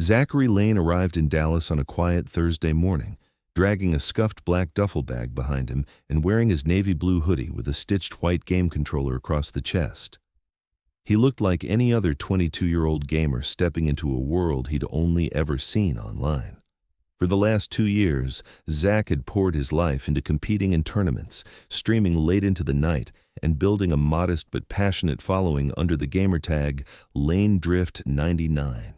Zachary Lane arrived in Dallas on a quiet Thursday morning, dragging a scuffed black duffel bag behind him and wearing his navy blue hoodie with a stitched white game controller across the chest. He looked like any other 22-year-old gamer stepping into a world he'd only ever seen online. For the last 2 years, Zach had poured his life into competing in tournaments, streaming late into the night, and building a modest but passionate following under the gamertag LaneDrift99.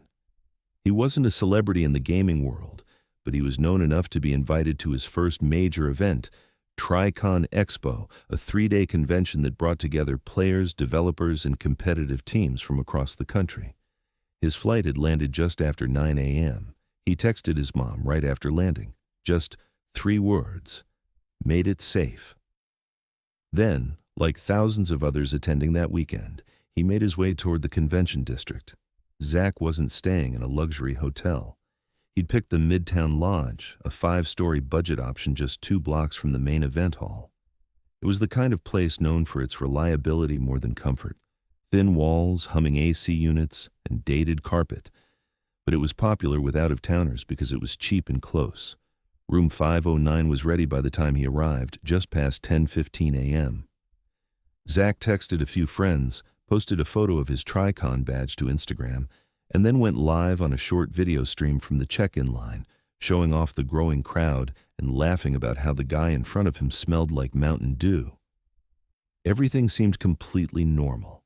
He wasn't a celebrity in the gaming world, but he was known enough to be invited to his first major event, TriCon Expo, a 3-day convention that brought together players, developers, and competitive teams from across the country. His flight had landed just after 9 a.m. He texted his mom right after landing. Just 3 words. Made it safe. Then, like thousands of others attending that weekend, he made his way toward the convention district. Zach wasn't staying in a luxury hotel. He'd picked the Midtown Lodge, a 5-story budget option just 2 blocks from the main event hall. It was the kind of place known for its reliability more than comfort. Thin walls, humming AC units, and dated carpet. But it was popular with out-of-towners because it was cheap and close. Room 509 was ready by the time he arrived, just past 10:15 a.m. Zach texted a few friends, posted a photo of his TriCon badge to Instagram, and then went live on a short video stream from the check-in line, showing off the growing crowd and laughing about how the guy in front of him smelled like Mountain Dew. Everything seemed completely normal.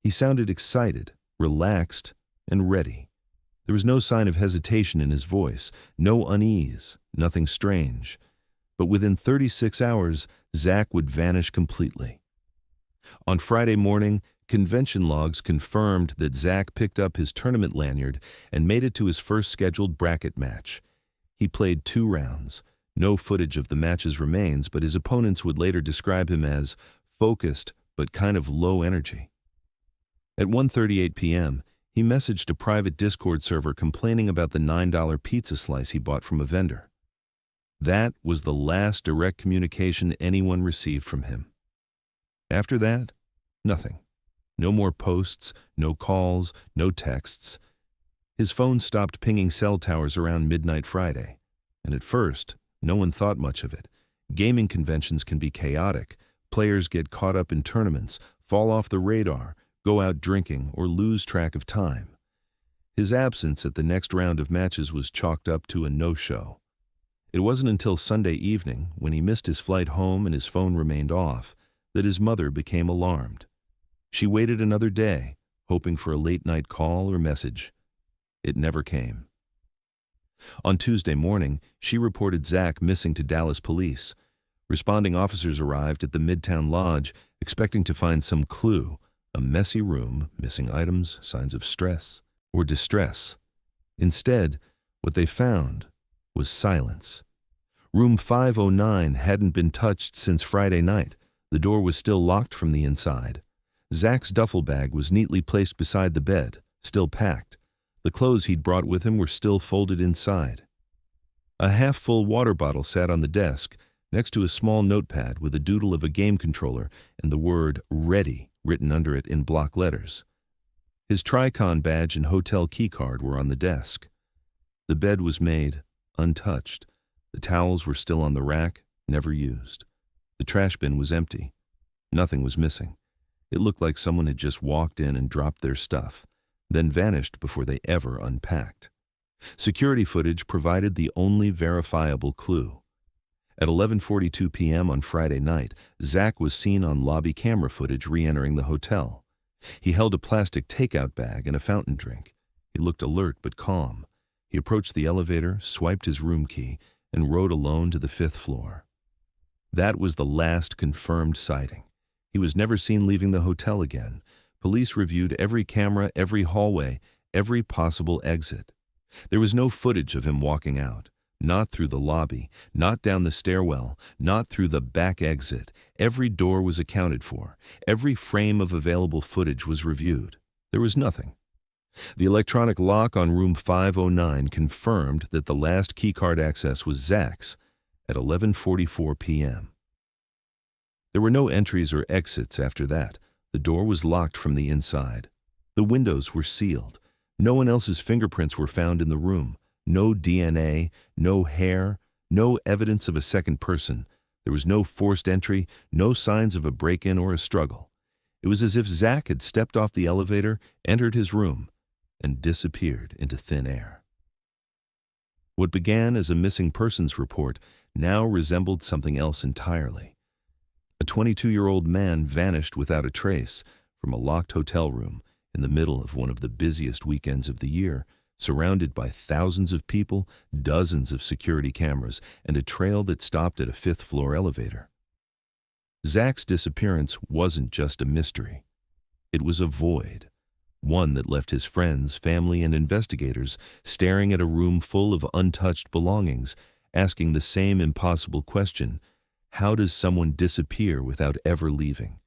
He sounded excited, relaxed, and ready. There was no sign of hesitation in his voice, no unease, nothing strange. But within 36 hours, Zach would vanish completely. On Friday morning, convention logs confirmed that Zach picked up his tournament lanyard and made it to his first scheduled bracket match. He played 2 rounds. No footage of the matches remains, but his opponents would later describe him as focused but kind of low energy. At 1:38 p.m., he messaged a private Discord server complaining about the $9 pizza slice he bought from a vendor. That was the last direct communication anyone received from him. After that, nothing. No more posts, no calls, no texts. His phone stopped pinging cell towers around midnight Friday, and at first, no one thought much of it. Gaming conventions can be chaotic. Players get caught up in tournaments, fall off the radar, go out drinking, or lose track of time. His absence at the next round of matches was chalked up to a no-show. It wasn't until Sunday evening, when he missed his flight home and his phone remained off, that his mother became alarmed. She waited another day, hoping for a late-night call or message. It never came. On Tuesday morning, she reported Zach missing to Dallas police. Responding officers arrived at the Midtown Lodge, expecting to find some clue. A messy room, missing items, signs of stress or distress. Instead, what they found was silence. Room 509 hadn't been touched since Friday night. The door was still locked from the inside. Zach's duffel bag was neatly placed beside the bed, still packed. The clothes he'd brought with him were still folded inside. A half-full water bottle sat on the desk, next to a small notepad with a doodle of a game controller and the word "Ready" written under it in block letters. His TriCon badge and hotel keycard were on the desk. The bed was made, untouched. The towels were still on the rack, never used. The trash bin was empty. Nothing was missing. It looked like someone had just walked in and dropped their stuff, then vanished before they ever unpacked. Security footage provided the only verifiable clue. At 11:42 p.m. on Friday night, Zach was seen on lobby camera footage re-entering the hotel. He held a plastic takeout bag and a fountain drink. He looked alert but calm. He approached the elevator, swiped his room key, and rode alone to the 5th floor. That was the last confirmed sighting. He was never seen leaving the hotel again. Police reviewed every camera, every hallway, every possible exit. There was no footage of him walking out. Not through the lobby, not down the stairwell, not through the back exit. Every door was accounted for. Every frame of available footage was reviewed. There was nothing. The electronic lock on room 509 confirmed that the last keycard access was Zach's at 11:44 p.m. There were no entries or exits after that. The door was locked from the inside. The windows were sealed. No one else's fingerprints were found in the room. No DNA, no hair, no evidence of a second person. There was no forced entry, no signs of a break-in or a struggle. It was as if Zach had stepped off the elevator, entered his room, and disappeared into thin air. What began as a missing persons report now resembled something else entirely. A 22-year-old man vanished without a trace from a locked hotel room in the middle of one of the busiest weekends of the year, surrounded by thousands of people, dozens of security cameras, and a trail that stopped at a fifth-floor elevator. Zach's disappearance wasn't just a mystery. It was a void, one that left his friends, family, and investigators staring at a room full of untouched belongings, asking the same impossible question: how does someone disappear without ever leaving?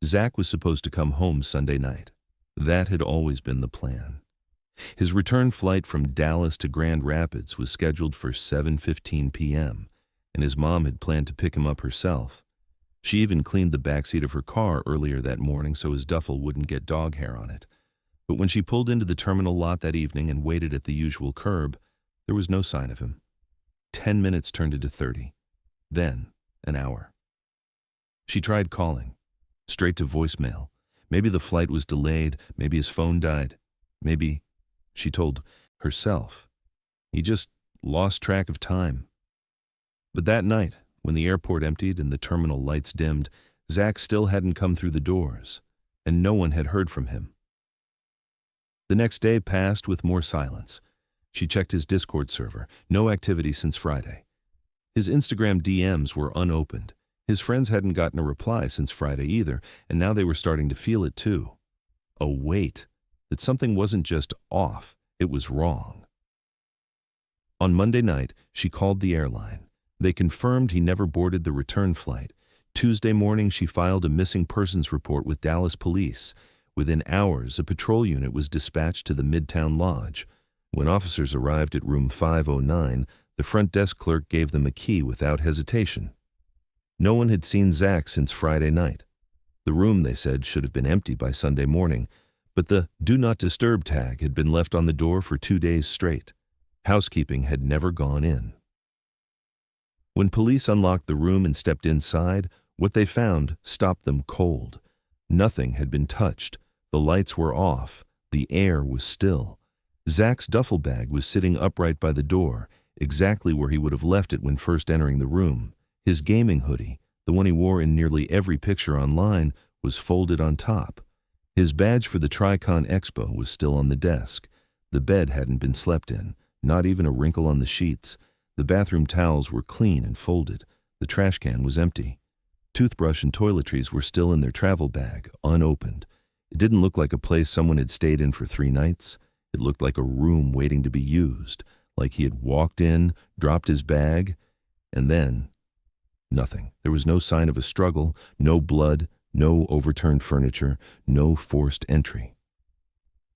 Zach was supposed to come home Sunday night. That had always been the plan. His return flight from Dallas to Grand Rapids was scheduled for 7:15 p.m., and his mom had planned to pick him up herself. She even cleaned the backseat of her car earlier that morning so his duffel wouldn't get dog hair on it. But when she pulled into the terminal lot that evening and waited at the usual curb, there was no sign of him. 10 minutes turned into 30, then an hour. She tried calling, straight to voicemail. Maybe the flight was delayed, maybe his phone died, maybe, she told herself, he just lost track of time. But that night, when the airport emptied and the terminal lights dimmed, Zach still hadn't come through the doors, and no one had heard from him. The next day passed with more silence. She checked his Discord server, no activity since Friday. His Instagram DMs were unopened. His friends hadn't gotten a reply since Friday either, and now they were starting to feel it too. A weight, that something wasn't just off, it was wrong. On Monday night, she called the airline. They confirmed he never boarded the return flight. Tuesday morning, she filed a missing persons report with Dallas police. Within hours, a patrol unit was dispatched to the Midtown Lodge. When officers arrived at room 509, the front desk clerk gave them a key without hesitation. No one had seen Zach since Friday night. The room, they said, should have been empty by Sunday morning, but the "Do Not Disturb" tag had been left on the door for 2 days straight. Housekeeping had never gone in. When police unlocked the room and stepped inside, what they found stopped them cold. Nothing had been touched. The lights were off. The air was still. Zach's duffel bag was sitting upright by the door, exactly where he would have left it when first entering the room. His gaming hoodie, the one he wore in nearly every picture online, was folded on top. His badge for the TriCon Expo was still on the desk. The bed hadn't been slept in, not even a wrinkle on the sheets. The bathroom towels were clean and folded. The trash can was empty. Toothbrush and toiletries were still in their travel bag, unopened. It didn't look like a place someone had stayed in for 3 nights. It looked like a room waiting to be used, like he had walked in, dropped his bag, and then nothing. There was no sign of a struggle, no blood, no overturned furniture, no forced entry.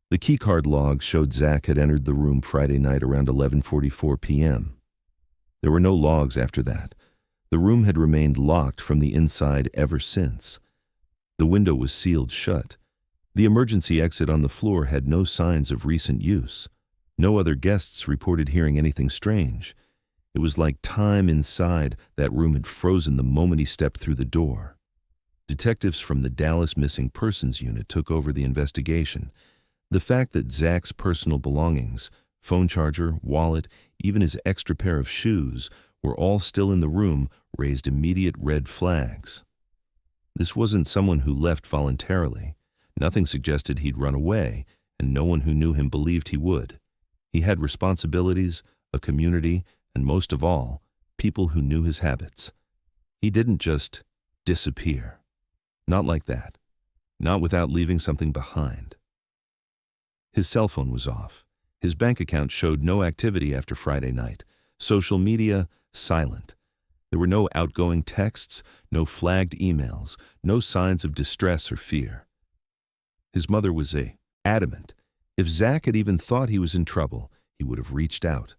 The keycard log showed Zach had entered the room Friday night around 11:44 p.m. There were no logs after that. The room had remained locked from the inside ever since. The window was sealed shut. The emergency exit on the floor had no signs of recent use. No other guests reported hearing anything strange. It was like time inside that room had frozen the moment he stepped through the door. Detectives from the Dallas Missing Persons Unit took over the investigation. The fact that Zach's personal belongings, phone charger, wallet, even his extra pair of shoes, were all still in the room raised immediate red flags. This wasn't someone who left voluntarily. Nothing suggested he'd run away, and no one who knew him believed he would. He had responsibilities, a community, and most of all, people who knew his habits. He didn't just disappear. Not like that. Not without leaving something behind. His cell phone was off. His bank account showed no activity after Friday night. Social media, silent. There were no outgoing texts, no flagged emails, no signs of distress or fear. His mother was adamant. If Zach had even thought he was in trouble, he would have reached out.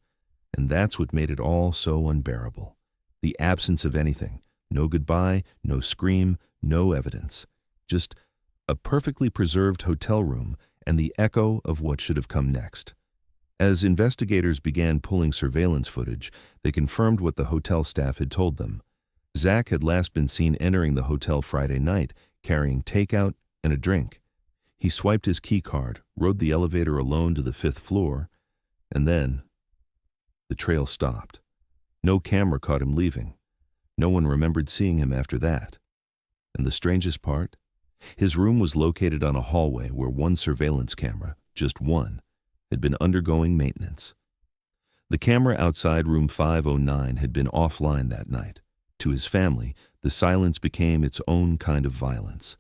And that's what made it all so unbearable. The absence of anything. No goodbye, no scream, no evidence. Just a perfectly preserved hotel room and the echo of what should have come next. As investigators began pulling surveillance footage, they confirmed what the hotel staff had told them. Zach had last been seen entering the hotel Friday night, carrying takeout and a drink. He swiped his key card, rode the elevator alone to the 5th floor, and then the trail stopped. No camera caught him leaving. No one remembered seeing him after that. And the strangest part? His room was located on a hallway where one surveillance camera, just one, had been undergoing maintenance. The camera outside room 509 had been offline that night. To his family, the silence became its own kind of violence.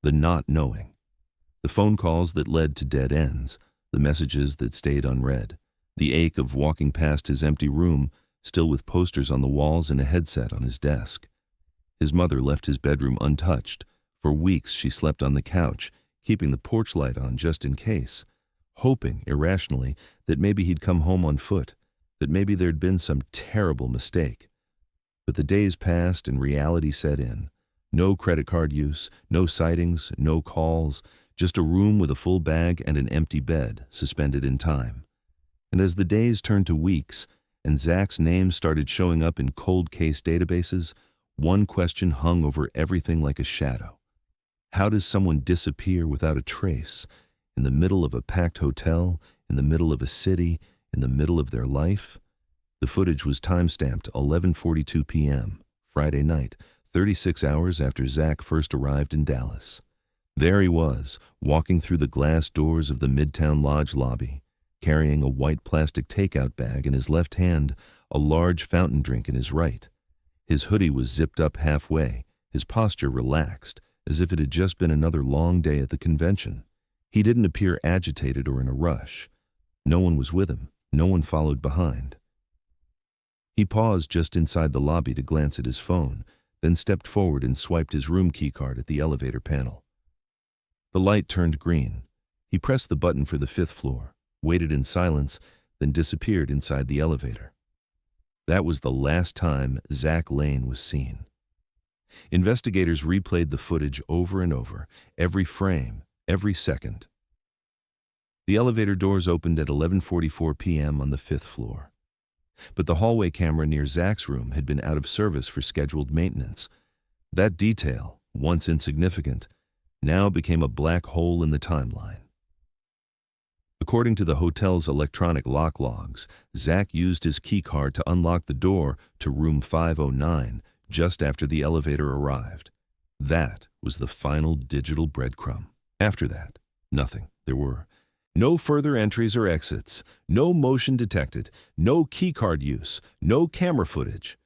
The not knowing. The phone calls that led to dead ends, the messages that stayed unread, the ache of walking past his empty room, still with posters on the walls and a headset on his desk. His mother left his bedroom untouched. For weeks she slept on the couch, keeping the porch light on just in case, hoping, irrationally, that maybe he'd come home on foot, that maybe there'd been some terrible mistake. But the days passed and reality set in. No credit card use, no sightings, no calls, just a room with a full bag and an empty bed, suspended in time. And as the days turned to weeks, and Zach's name started showing up in cold case databases, one question hung over everything like a shadow. How does someone disappear without a trace, in the middle of a packed hotel, in the middle of a city, in the middle of their life? The footage was time-stamped 11:42 p.m., Friday night, 36 hours after Zach first arrived in Dallas. There he was, walking through the glass doors of the Midtown Lodge lobby, carrying a white plastic takeout bag in his left hand, a large fountain drink in his right. His hoodie was zipped up halfway, his posture relaxed, as if it had just been another long day at the convention. He didn't appear agitated or in a rush. No one was with him. No one followed behind. He paused just inside the lobby to glance at his phone, then stepped forward and swiped his room keycard at the elevator panel. The light turned green. He pressed the button for the 5th floor, waited in silence, then disappeared inside the elevator. That was the last time Zach Lane was seen. Investigators replayed the footage over and over, every frame, every second. The elevator doors opened at 11:44 p.m. on the 5th floor. But the hallway camera near Zach's room had been out of service for scheduled maintenance. That detail, once insignificant, now became a black hole in the timeline. According to the hotel's electronic lock logs, Zach used his keycard to unlock the door to room 509 just after the elevator arrived. That was the final digital breadcrumb. After that, nothing. There were no further entries or exits, no motion detected, no keycard use, no camera footage.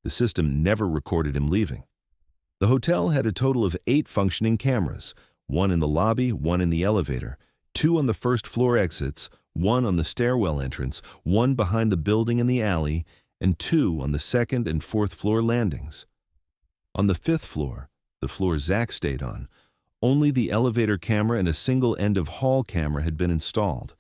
The system never recorded him leaving. The hotel had a total of 8 functioning cameras, 1 in the lobby, 1 in the elevator, 2 on the 1st floor exits, 1 on the stairwell entrance, 1 behind the building in the alley, and 2 on the 2nd and 4th floor landings. On the 5th floor, the floor Zach stayed on, only the elevator camera and a single end-of-hall camera had been installed.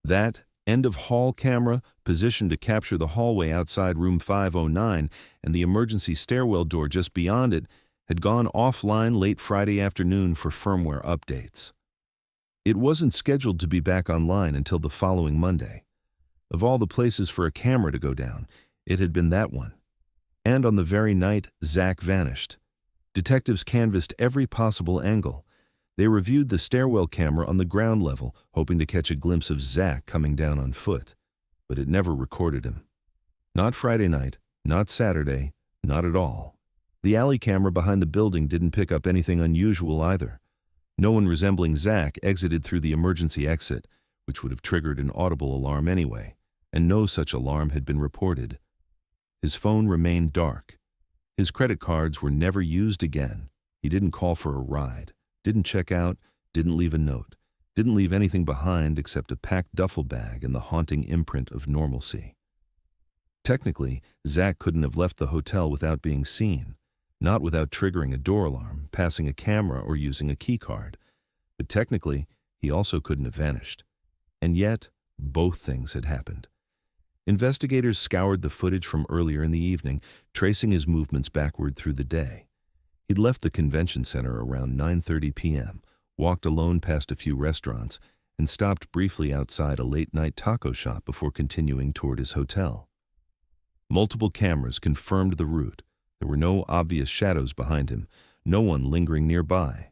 That end-of-hall camera, positioned to capture the hallway outside room 509 and the emergency stairwell door just beyond it, had gone offline late Friday afternoon for firmware updates. It wasn't scheduled to be back online until the following Monday. Of all the places for a camera to go down, it had been that one. And on the very night Zach vanished. Detectives canvassed every possible angle. They reviewed the stairwell camera on the ground level, hoping to catch a glimpse of Zach coming down on foot. But it never recorded him. Not Friday night, not Saturday, not at all. The alley camera behind the building didn't pick up anything unusual either. No one resembling Zach exited through the emergency exit, which would have triggered an audible alarm anyway, and no such alarm had been reported. His phone remained dark. His credit cards were never used again. He didn't call for a ride, didn't check out, didn't leave a note, didn't leave anything behind except a packed duffel bag and the haunting imprint of normalcy. Technically, Zach couldn't have left the hotel without being seen. Not without triggering a door alarm, passing a camera, or using a key card. But technically, he also couldn't have vanished. And yet, both things had happened. Investigators scoured the footage from earlier in the evening, tracing his movements backward through the day. He'd left the convention center around 9:30 p.m., walked alone past a few restaurants, and stopped briefly outside a late-night taco shop before continuing toward his hotel. Multiple cameras confirmed the route. There were no obvious shadows behind him, no one lingering nearby.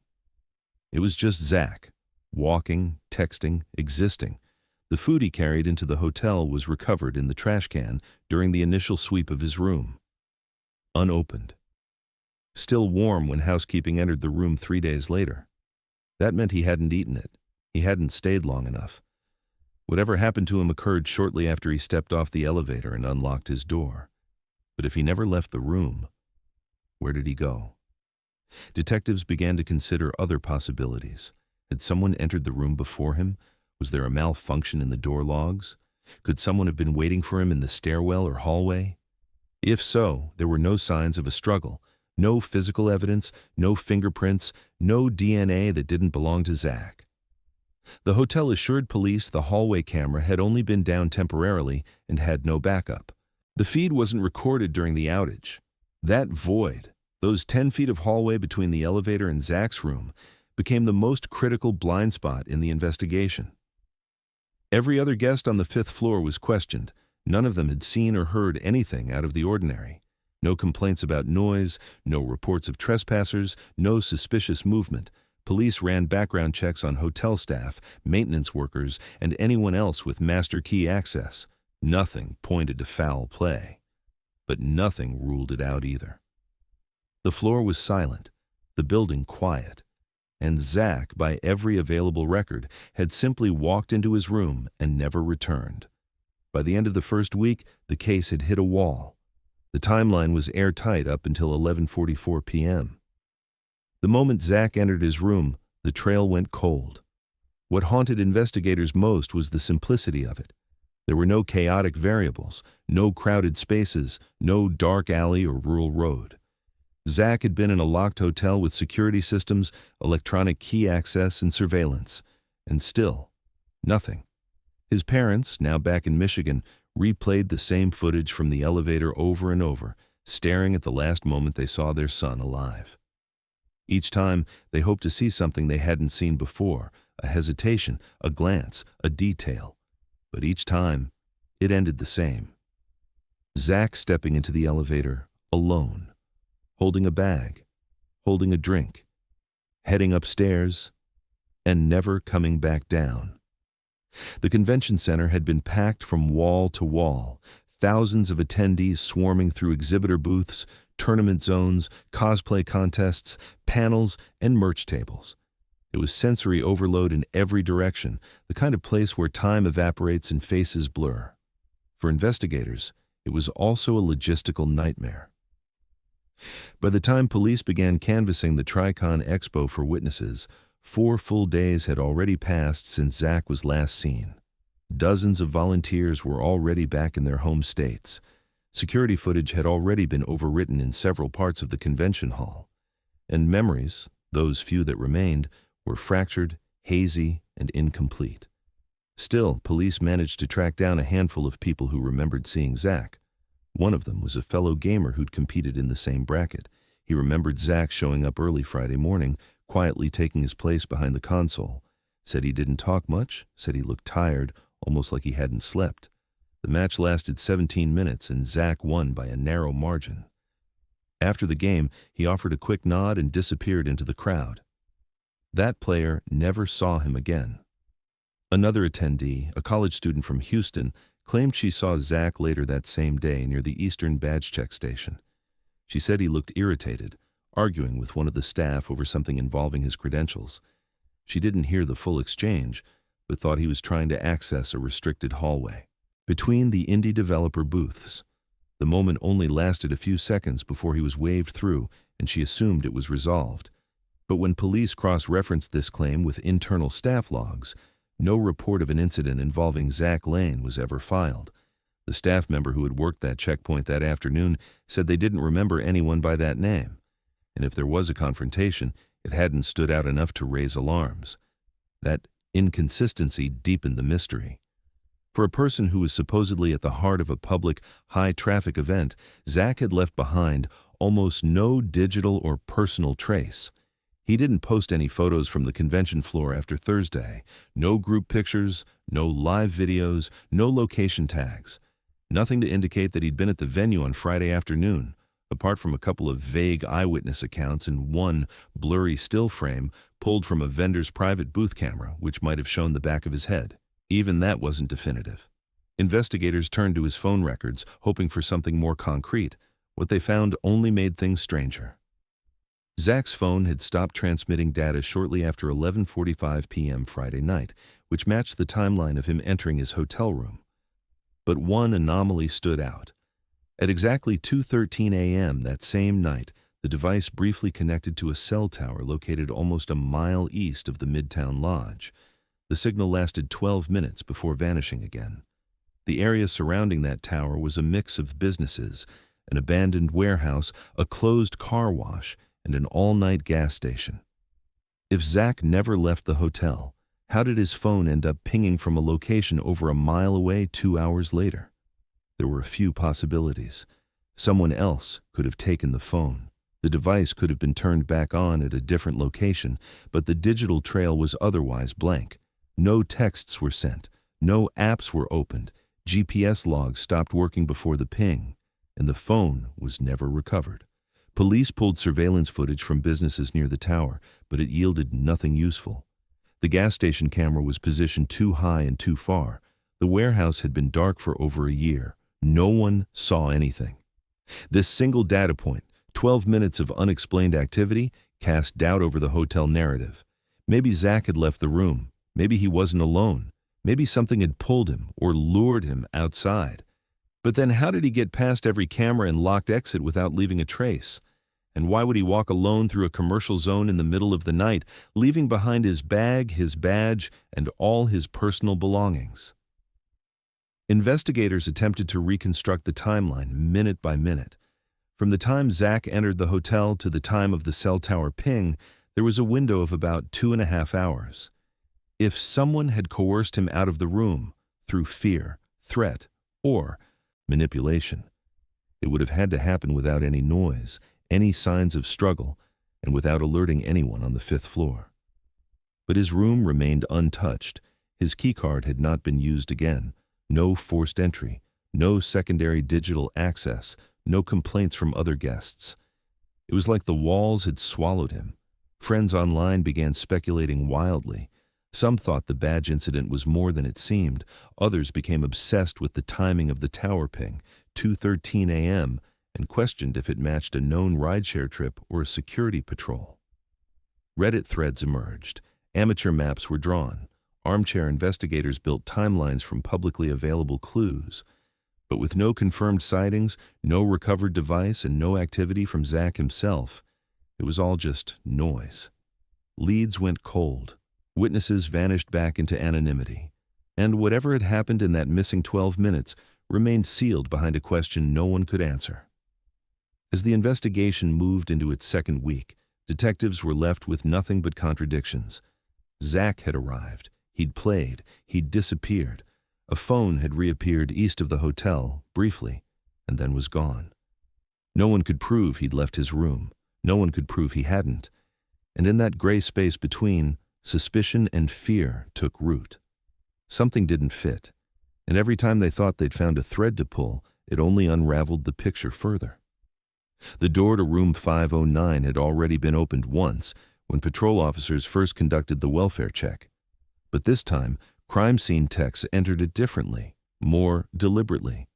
It was just Zach, walking, texting, existing. The food he carried into the hotel was recovered in the trash can during the initial sweep of his room. Unopened. Still warm when housekeeping entered the room 3 days later. That meant he hadn't eaten it. He hadn't stayed long enough. Whatever happened to him occurred shortly after he stepped off the elevator and unlocked his door. But if he never left the room, where did he go? Detectives began to consider other possibilities. Had someone entered the room before him? Was there a malfunction in the door logs? Could someone have been waiting for him in the stairwell or hallway? If so, there were no signs of a struggle, no physical evidence, no fingerprints, no DNA that didn't belong to Zach. The hotel assured police the hallway camera had only been down temporarily and had no backup. The feed wasn't recorded during the outage. That void, those 10 feet of hallway between the elevator and Zach's room, became the most critical blind spot in the investigation. Every other guest on the 5th floor was questioned. None of them had seen or heard anything out of the ordinary. No complaints about noise, no reports of trespassers, no suspicious movement. Police ran background checks on hotel staff, maintenance workers, and anyone else with master key access. Nothing pointed to foul play. But nothing ruled it out either. The floor was silent, the building quiet, and Zach, by every available record, had simply walked into his room and never returned. By the end of the first week, the case had hit a wall. The timeline was airtight up until 11:44 p.m. The moment Zach entered his room, the trail went cold. What haunted investigators most was the simplicity of it. There were no chaotic variables, no crowded spaces, no dark alley or rural road. Zach had been in a locked hotel with security systems, electronic key access, and surveillance. And still, nothing. His parents, now back in Michigan, replayed the same footage from the elevator over and over, staring at the last moment they saw their son alive. Each time, they hoped to see something they hadn't seen before, a hesitation, a glance, a detail. But each time, it ended the same. Zach stepping into the elevator, alone, holding a bag, holding a drink, heading upstairs, and never coming back down. The convention center had been packed from wall to wall, thousands of attendees swarming through exhibitor booths, tournament zones, cosplay contests, panels, and merch tables. It was sensory overload in every direction, the kind of place where time evaporates and faces blur. For investigators, it was also a logistical nightmare. By the time police began canvassing the Tricon Expo for witnesses, 4 full days had already passed since Zach was last seen. Dozens of volunteers were already back in their home states. Security footage had already been overwritten in several parts of the convention hall. And memories, those few that remained, were fractured, hazy, and incomplete. Still, police managed to track down a handful of people who remembered seeing Zach. One of them was a fellow gamer who'd competed in the same bracket. He remembered Zach showing up early Friday morning, quietly taking his place behind the console. Said he didn't talk much, said he looked tired, almost like he hadn't slept. The match lasted 17 minutes and Zach won by a narrow margin. After the game, he offered a quick nod and disappeared into the crowd. That player never saw him again. Another attendee, a college student from Houston, claimed she saw Zach later that same day near the Eastern badge check station. She said he looked irritated, arguing with one of the staff over something involving his credentials. She didn't hear the full exchange, but thought he was trying to access a restricted hallway. Between the indie developer booths, the moment only lasted a few seconds before he was waved through, and she assumed it was resolved. But when police cross-referenced this claim with internal staff logs, no report of an incident involving Zach Lane was ever filed. The staff member who had worked that checkpoint that afternoon said they didn't remember anyone by that name, and if there was a confrontation, it hadn't stood out enough to raise alarms. That inconsistency deepened the mystery. For a person who was supposedly at the heart of a public, high-traffic event, Zach had left behind almost no digital or personal trace. He didn't post any photos from the convention floor after Thursday. No group pictures, no live videos, no location tags. Nothing to indicate that he'd been at the venue on Friday afternoon, apart from a couple of vague eyewitness accounts and one blurry still frame pulled from a vendor's private booth camera, which might have shown the back of his head. Even that wasn't definitive. Investigators turned to his phone records, hoping for something more concrete. What they found only made things stranger. Zach's phone had stopped transmitting data shortly after 11:45 p.m. Friday night, which matched the timeline of him entering his hotel room. But one anomaly stood out. At exactly 2:13 a.m. that same night, the device briefly connected to a cell tower located almost a mile east of the Midtown Lodge. The signal lasted 12 minutes before vanishing again. The area surrounding that tower was a mix of businesses, an abandoned warehouse, a closed car wash, and an all-night gas station. If Zach never left the hotel, how did his phone end up pinging from a location over a mile away 2 hours later? There were a few possibilities. Someone else could have taken the phone. The device could have been turned back on at a different location, but the digital trail was otherwise blank. No texts were sent. No apps were opened. GPS logs stopped working before the ping, and the phone was never recovered. Police pulled surveillance footage from businesses near the tower, but it yielded nothing useful. The gas station camera was positioned too high and too far. The warehouse had been dark for over a year. No one saw anything. This single data point, 12 minutes of unexplained activity, cast doubt over the hotel narrative. Maybe Zach had left the room. Maybe he wasn't alone. Maybe something had pulled him or lured him outside. But then how did he get past every camera and locked exit without leaving a trace? And why would he walk alone through a commercial zone in the middle of the night, leaving behind his bag, his badge, and all his personal belongings? Investigators attempted to reconstruct the timeline minute by minute. From the time Zach entered the hotel to the time of the cell tower ping, there was a window of about 2.5 hours. If someone had coerced him out of the room through fear, threat, or manipulation, it would have had to happen without any noise, any signs of struggle, and without alerting anyone on the 5th floor. But his room remained untouched. His keycard had not been used again. No forced entry, no secondary digital access, no complaints from other guests. It was like the walls had swallowed him. Friends online began speculating wildly. Some thought the badge incident was more than it seemed. Others became obsessed with the timing of the tower ping, 2:13 a.m., and questioned if it matched a known rideshare trip or a security patrol. Reddit threads emerged. Amateur maps were drawn. Armchair investigators built timelines from publicly available clues. But with no confirmed sightings, no recovered device, and no activity from Zach himself, it was all just noise. Leads went cold. Witnesses vanished back into anonymity. And whatever had happened in that missing 12 minutes remained sealed behind a question no one could answer. As the investigation moved into its second week, detectives were left with nothing but contradictions. Zach had arrived. He'd played. He'd disappeared. A phone had reappeared east of the hotel, briefly, and then was gone. No one could prove he'd left his room. No one could prove he hadn't. And in that gray space between, suspicion and fear took root. Something didn't fit, and every time they thought they'd found a thread to pull, it only unraveled the picture further. The door to room 509 had already been opened once, when patrol officers first conducted the welfare check. But this time, crime scene techs entered it differently, more deliberately.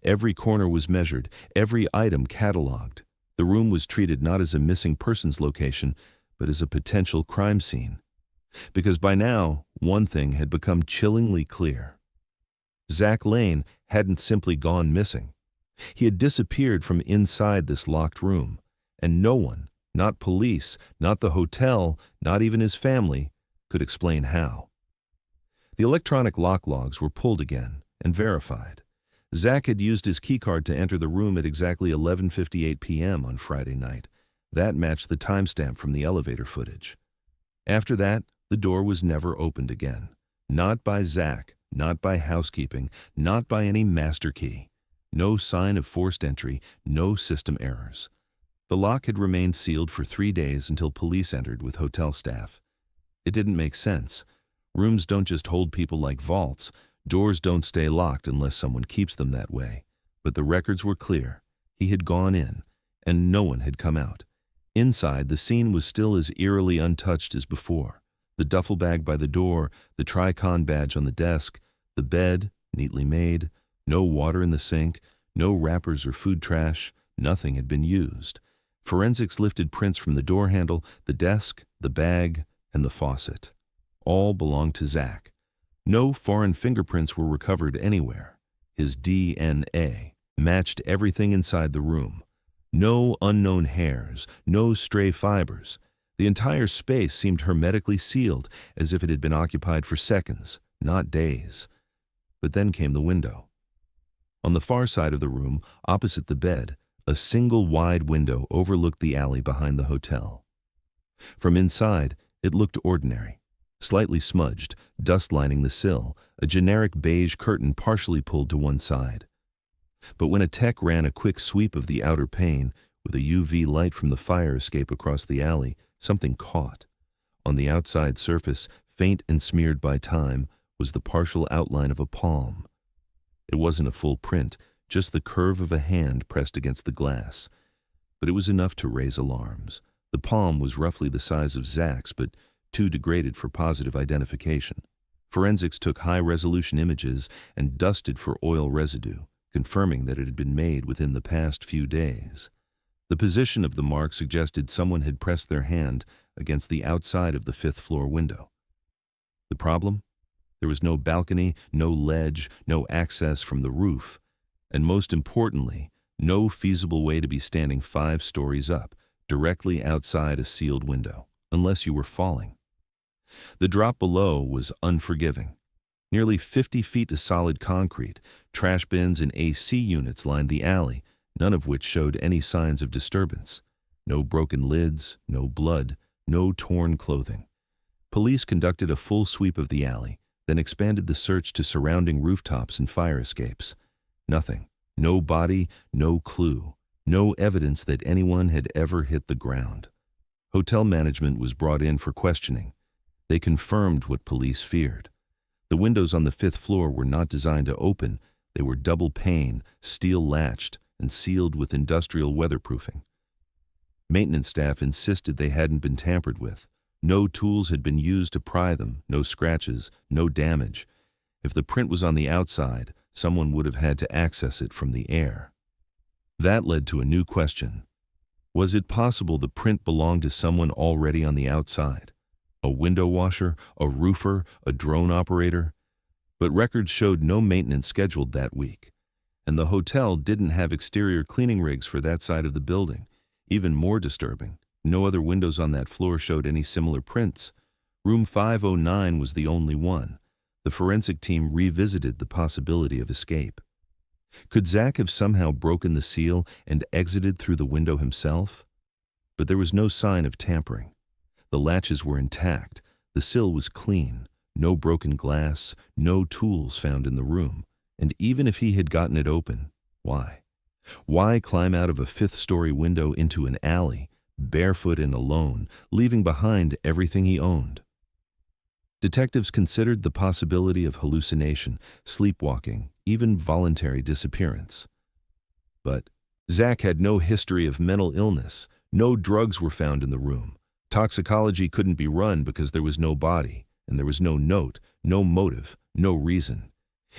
Every corner was measured, every item cataloged. The room was treated not as a missing persons location, but as a potential crime scene. Because by now, one thing had become chillingly clear. Zach Lane hadn't simply gone missing. He had disappeared from inside this locked room, and no one, not police, not the hotel, not even his family, could explain how. The electronic lock logs were pulled again and verified. Zach had used his keycard to enter the room at exactly 11:58 p.m. on Friday night. That matched the timestamp from the elevator footage. After that, the door was never opened again. Not by Zach, not by housekeeping, not by any master key. No sign of forced entry, no system errors. The lock had remained sealed for 3 days until police entered with hotel staff. It didn't make sense. Rooms don't just hold people like vaults. Doors don't stay locked unless someone keeps them that way. But the records were clear. He had gone in, and no one had come out. Inside, the scene was still as eerily untouched as before. The duffel bag by the door, the Tricon badge on the desk, the bed, neatly made, no water in the sink, no wrappers or food trash, nothing had been used. Forensics lifted prints from the door handle, the desk, the bag, and the faucet. All belonged to Zach. No foreign fingerprints were recovered anywhere. His DNA matched everything inside the room. No unknown hairs, no stray fibers. The entire space seemed hermetically sealed, as if it had been occupied for seconds, not days. But then came the window. On the far side of the room, opposite the bed, a single wide window overlooked the alley behind the hotel. From inside, it looked ordinary. Slightly smudged, dust lining the sill, a generic beige curtain partially pulled to one side. But when a tech ran a quick sweep of the outer pane, with a UV light from the fire escape across the alley, something caught. On the outside surface, faint and smeared by time, was the partial outline of a palm. It wasn't a full print, just the curve of a hand pressed against the glass. But it was enough to raise alarms. The palm was roughly the size of Zach's, but too degraded for positive identification. Forensics took high-resolution images and dusted for oil residue, confirming that it had been made within the past few days. The position of the mark suggested someone had pressed their hand against the outside of the fifth-floor window. The problem? There was no balcony, no ledge, no access from the roof, and most importantly, no feasible way to be standing 5 stories up, directly outside a sealed window, unless you were falling. The drop below was unforgiving. Nearly 50 feet to solid concrete, trash bins and AC units lined the alley, none of which showed any signs of disturbance. No broken lids, no blood, no torn clothing. Police conducted a full sweep of the alley, then expanded the search to surrounding rooftops and fire escapes. Nothing. No body, no clue, no evidence that anyone had ever hit the ground. Hotel management was brought in for questioning. They confirmed what police feared. The windows on the 5th floor were not designed to open. They were double pane, steel latched, and sealed with industrial weatherproofing. Maintenance staff insisted they hadn't been tampered with. No tools had been used to pry them, no scratches, no damage. If the print was on the outside, someone would have had to access it from the air. That led to a new question. Was it possible the print belonged to someone already on the outside? A window washer, a roofer, a drone operator? But records showed no maintenance scheduled that week. And the hotel didn't have exterior cleaning rigs for that side of the building. Even more disturbing, no other windows on that floor showed any similar prints. Room 509 was the only one. The forensic team revisited the possibility of escape. Could Zach have somehow broken the seal and exited through the window himself? But there was no sign of tampering. The latches were intact, the sill was clean, no broken glass, no tools found in the room. And even if he had gotten it open, why? Why climb out of a 5th-story window into an alley, barefoot and alone, leaving behind everything he owned? Detectives considered the possibility of hallucination, sleepwalking, even voluntary disappearance. But Zach had no history of mental illness. No drugs were found in the room. Toxicology couldn't be run because there was no body, and there was no note, no motive, no reason.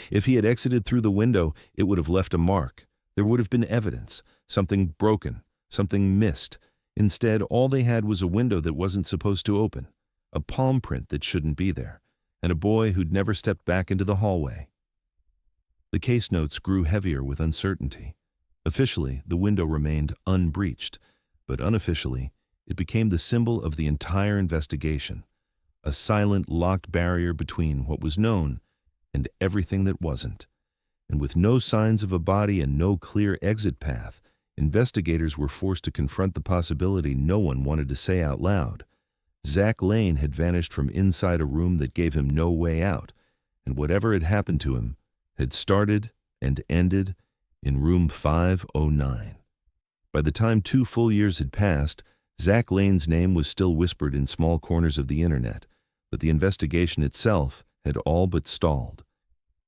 If he had exited through the window, it would have left a mark. There would have been evidence, something broken, something missed. Instead, all they had was a window that wasn't supposed to open, a palm print that shouldn't be there, and a boy who'd never stepped back into the hallway. The case notes grew heavier with uncertainty. Officially, the window remained unbreached, but unofficially, it became the symbol of the entire investigation, a silent, locked barrier between what was known and everything that wasn't. And with no signs of a body and no clear exit path, investigators were forced to confront the possibility no one wanted to say out loud. Zach Lane had vanished from inside a room that gave him no way out, and whatever had happened to him had started and ended in room 509. By the time 2 full years had passed, Zach Lane's name was still whispered in small corners of the internet, but the investigation itself had all but stalled.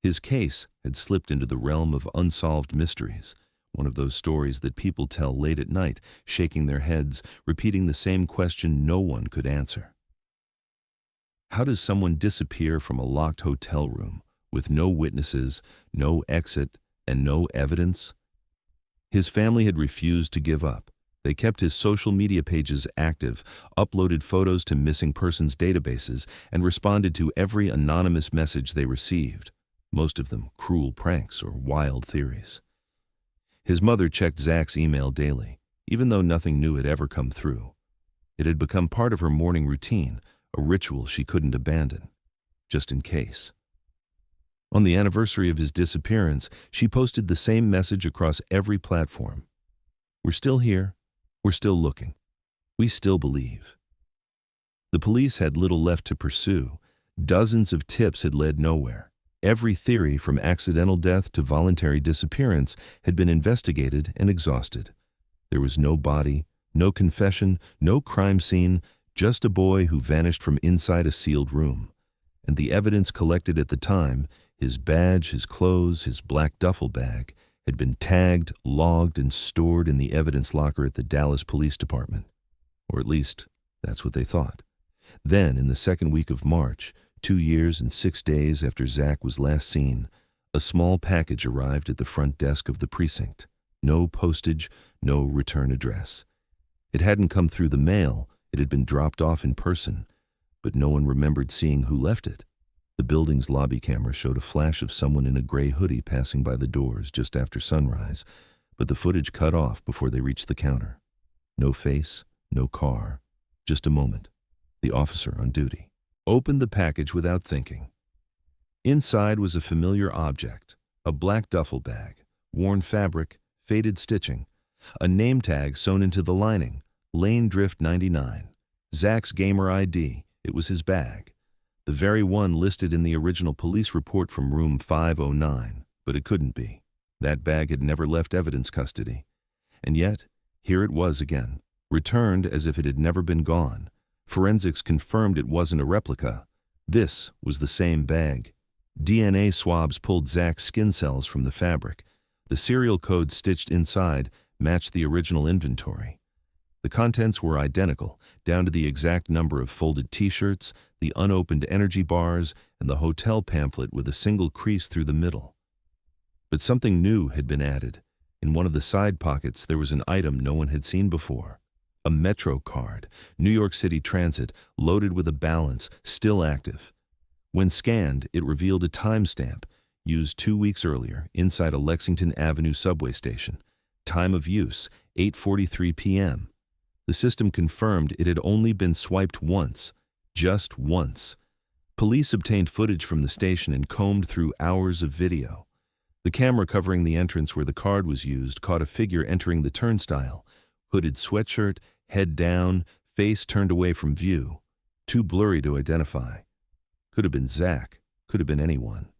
His case had slipped into the realm of unsolved mysteries, one of those stories that people tell late at night, shaking their heads, repeating the same question no one could answer. How does someone disappear from a locked hotel room with no witnesses, no exit, and no evidence? His family had refused to give up. They kept his social media pages active, uploaded photos to missing persons databases, and responded to every anonymous message they received, most of them cruel pranks or wild theories. His mother checked Zach's email daily, even though nothing new had ever come through. It had become part of her morning routine, a ritual she couldn't abandon, just in case. On the anniversary of his disappearance, she posted the same message across every platform. "We're still here. We're still looking. We still believe." The police had little left to pursue. Dozens of tips had led nowhere. Every theory, from accidental death to voluntary disappearance, had been investigated and exhausted. There was no body, no confession, no crime scene, just a boy who vanished from inside a sealed room. And the evidence collected at the time, his badge, his clothes, his black duffel bag, had been tagged, logged, and stored in the evidence locker at the Dallas Police Department. Or at least, that's what they thought. Then, in the second week of March, 2 years and 6 days after Zach was last seen, a small package arrived at the front desk of the precinct. No postage, no return address. It hadn't come through the mail, it had been dropped off in person, but no one remembered seeing who left it. The building's lobby camera showed a flash of someone in a gray hoodie passing by the doors just after sunrise, but the footage cut off before they reached the counter. No face, no car, just a moment. The officer on duty opened the package without thinking. Inside was a familiar object, a black duffel bag, worn fabric, faded stitching, a name tag sewn into the lining, Lane Drift 99. Zach's gamer ID, it was his bag. The very one listed in the original police report from room 509, but it couldn't be. That bag had never left evidence custody. And yet, here it was again, returned as if it had never been gone. Forensics confirmed it wasn't a replica. This was the same bag. DNA swabs pulled Zach's skin cells from the fabric. The serial code stitched inside matched the original inventory. The contents were identical, down to the exact number of folded t-shirts, the unopened energy bars, and the hotel pamphlet with a single crease through the middle. But something new had been added. In one of the side pockets there was an item no one had seen before. A Metro card, New York City Transit, loaded with a balance, still active. When scanned, it revealed a timestamp, used 2 weeks earlier, inside a Lexington Avenue subway station. Time of use, 8:43 p.m. The system confirmed it had only been swiped once, just once. Police obtained footage from the station and combed through hours of video. The camera covering the entrance where the card was used caught a figure entering the turnstile. Hooded sweatshirt, head down, face turned away from view. Too blurry to identify. Could have been Zach, could have been anyone.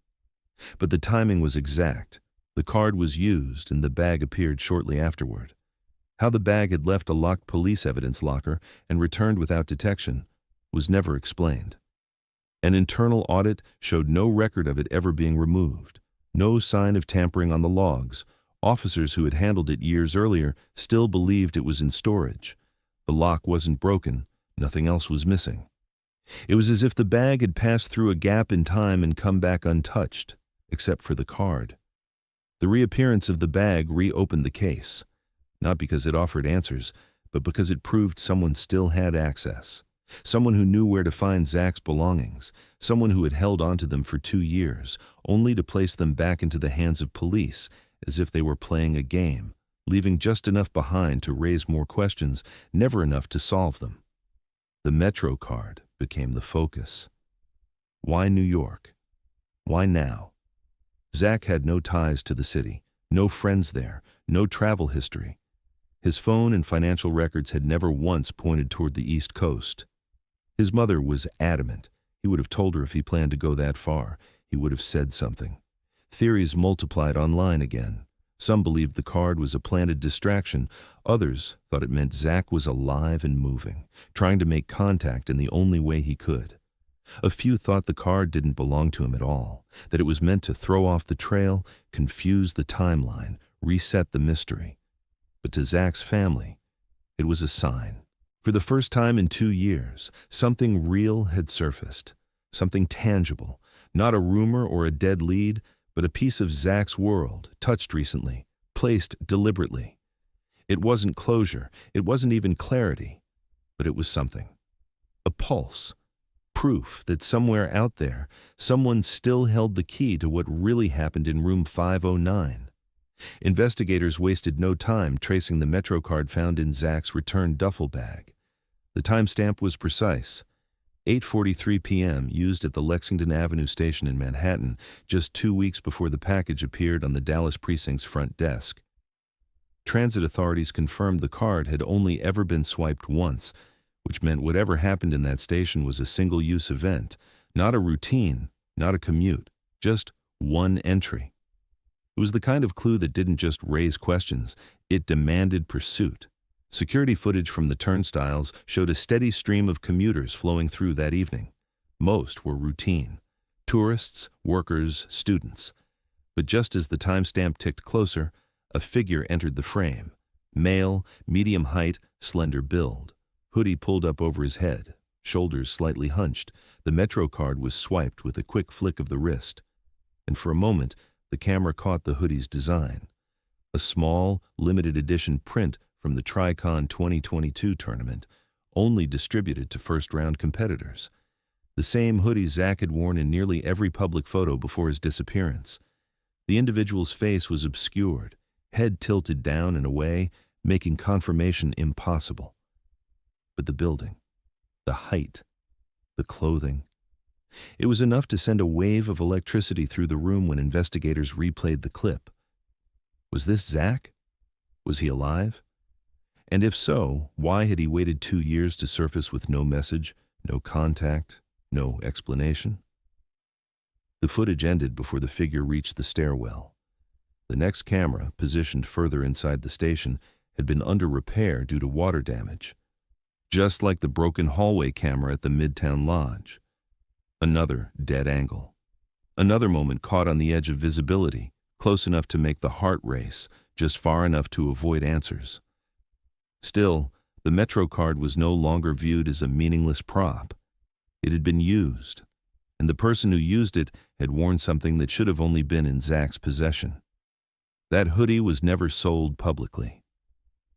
But the timing was exact. The card was used and the bag appeared shortly afterward. How the bag had left a locked police evidence locker and returned without detection was never explained. An internal audit showed no record of it ever being removed, no sign of tampering on the logs. Officers who had handled it years earlier still believed it was in storage. The lock wasn't broken, nothing else was missing. It was as if the bag had passed through a gap in time and come back untouched, except for the card. The reappearance of the bag reopened the case. Not because it offered answers, but because it proved someone still had access. Someone who knew where to find Zach's belongings. Someone who had held onto them for 2 years, only to place them back into the hands of police, as if they were playing a game, leaving just enough behind to raise more questions, never enough to solve them. The Metro card became the focus. Why New York? Why now? Zach had no ties to the city, no friends there, no travel history. His phone and financial records had never once pointed toward the East Coast. His mother was adamant. He would have told her if he planned to go that far. He would have said something. Theories multiplied online again. Some believed the card was a planted distraction. Others thought it meant Zach was alive and moving, trying to make contact in the only way he could. A few thought the card didn't belong to him at all, that it was meant to throw off the trail, confuse the timeline, reset the mystery. But to Zach's family, it was a sign. For the first time in 2 years, something real had surfaced, something tangible, not a rumor or a dead lead, but a piece of Zach's world, touched recently, placed deliberately. It wasn't closure, it wasn't even clarity, but it was something. A pulse. Proof that somewhere out there, someone still held the key to what really happened in room 509. Investigators wasted no time tracing the Metro card found in Zach's returned duffel bag. The timestamp was precise. 8:43 p.m. used at the Lexington Avenue station in Manhattan, just 2 weeks before the package appeared on the Dallas precinct's front desk. Transit authorities confirmed the card had only ever been swiped once, which meant whatever happened in that station was a single-use event, not a routine, not a commute, just one entry. It was the kind of clue that didn't just raise questions, it demanded pursuit. Security footage from the turnstiles showed a steady stream of commuters flowing through that evening. Most were routine. Tourists, workers, students. But just as the timestamp ticked closer, a figure entered the frame. Male, medium height, slender build. Hoodie pulled up over his head, shoulders slightly hunched. The Metro card was swiped with a quick flick of the wrist. And for a moment, the camera caught the hoodie's design. A small, limited edition print from the TriCon 2022 tournament, only distributed to first-round competitors. The same hoodie Zach had worn in nearly every public photo before his disappearance. The individual's face was obscured, head tilted down and away, making confirmation impossible. But the building, the height, the clothing. It was enough to send a wave of electricity through the room when investigators replayed the clip. Was this Zach? Was he alive? And if so, why had he waited 2 years to surface with no message, no contact, no explanation? The footage ended before the figure reached the stairwell. The next camera, positioned further inside the station, had been under repair due to water damage. Just like the broken hallway camera at the Midtown Lodge. Another dead angle. Another moment caught on the edge of visibility, close enough to make the heart race, just far enough to avoid answers. Still, the Metro card was no longer viewed as a meaningless prop. It had been used, and the person who used it had worn something that should have only been in Zach's possession. That hoodie was never sold publicly.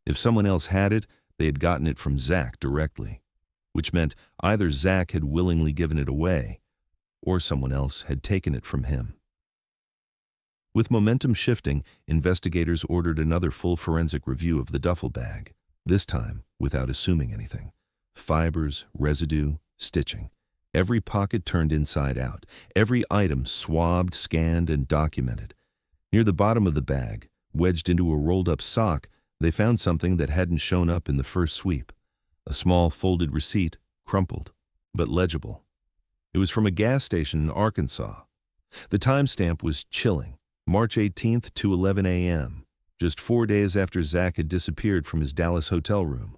If someone else had it, they had gotten it from Zach directly, which meant either Zach had willingly given it away, or someone else had taken it from him. With momentum shifting, investigators ordered another full forensic review of the duffel bag, this time without assuming anything. Fibers, residue, stitching. Every pocket turned inside out, every item swabbed, scanned, and documented. Near the bottom of the bag, wedged into a rolled-up sock, they found something that hadn't shown up in the first sweep. A small folded receipt, crumpled, but legible. It was from a gas station in Arkansas. The timestamp was chilling, March 18th to 11 a.m., just 4 days after Zach had disappeared from his Dallas hotel room.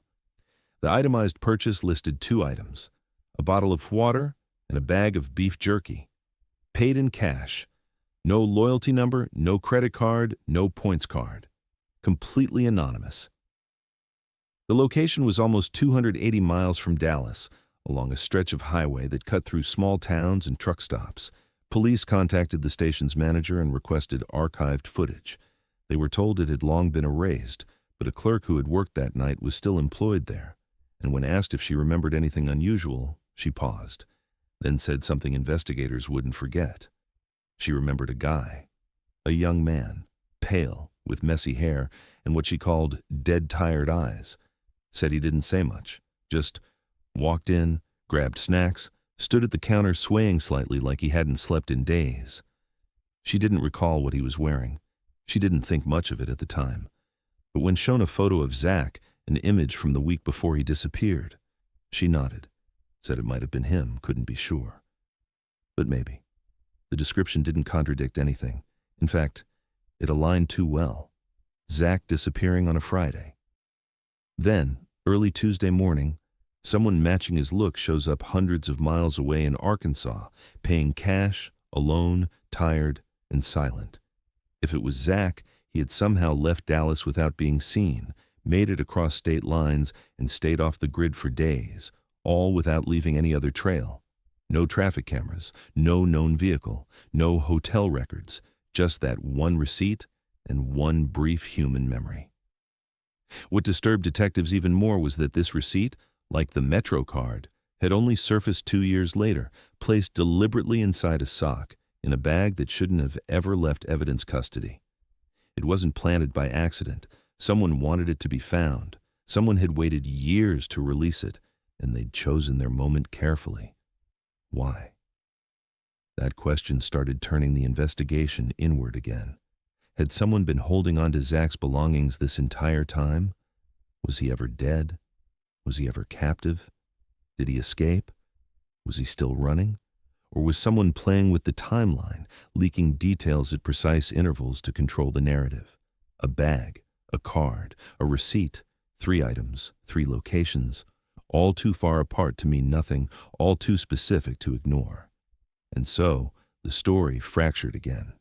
The itemized purchase listed 2 items, a bottle of water and a bag of beef jerky. Paid in cash. No loyalty number, no credit card, no points card. Completely anonymous. The location was almost 280 miles from Dallas, along a stretch of highway that cut through small towns and truck stops. Police contacted the station's manager and requested archived footage. They were told it had long been erased, but a clerk who had worked that night was still employed there, and when asked if she remembered anything unusual, she paused, then said something investigators wouldn't forget. She remembered a guy, a young man, pale, with messy hair and what she called dead tired eyes. Said he didn't say much, just walked in, grabbed snacks, stood at the counter swaying slightly like he hadn't slept in days. She didn't recall what he was wearing. She didn't think much of it at the time. But when shown a photo of Zach, an image from the week before he disappeared, she nodded, said it might have been him, couldn't be sure. But maybe. The description didn't contradict anything. In fact, it aligned too well. Zach disappearing on a Friday. Then, early Tuesday morning, someone matching his look shows up hundreds of miles away in Arkansas, paying cash, alone, tired, and silent. If it was Zach, he had somehow left Dallas without being seen, made it across state lines, and stayed off the grid for days, all without leaving any other trail. No traffic cameras, no known vehicle, no hotel records, just that one receipt and one brief human memory. What disturbed detectives even more was that this receipt, like the Metro card, had only surfaced 2 years later, placed deliberately inside a sock, in a bag that shouldn't have ever left evidence custody. It wasn't planted by accident. Someone wanted it to be found. Someone had waited years to release it, and they'd chosen their moment carefully. Why? That question started turning the investigation inward again. Had someone been holding on to Zach's belongings this entire time? Was he ever dead? Was he ever captive? Did he escape? Was he still running? Or was someone playing with the timeline, leaking details at precise intervals to control the narrative? A bag, a card, a receipt, 3 items, 3 locations, all too far apart to mean nothing, all too specific to ignore. And so, the story fractured again.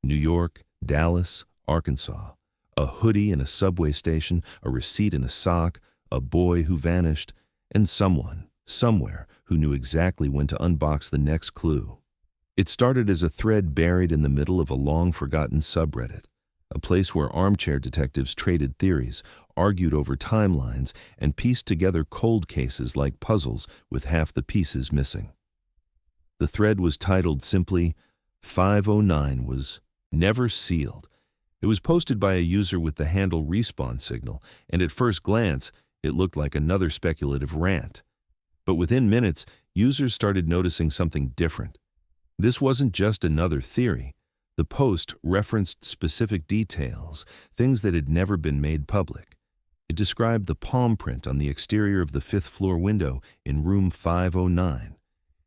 New York, Dallas, Arkansas. A hoodie in a subway station, a receipt in a sock, a boy who vanished, and someone, somewhere, who knew exactly when to unbox the next clue. It started as a thread buried in the middle of a long-forgotten subreddit, a place where armchair detectives traded theories, argued over timelines, and pieced together cold cases like puzzles with half the pieces missing. The thread was titled simply, 509 was never sealed. It was posted by a user with the handle Respawn Signal, and at first glance, it looked like another speculative rant. But within minutes, users started noticing something different. This wasn't just another theory. The post referenced specific details, things that had never been made public. It described the palm print on the exterior of the 5th floor window in room 509.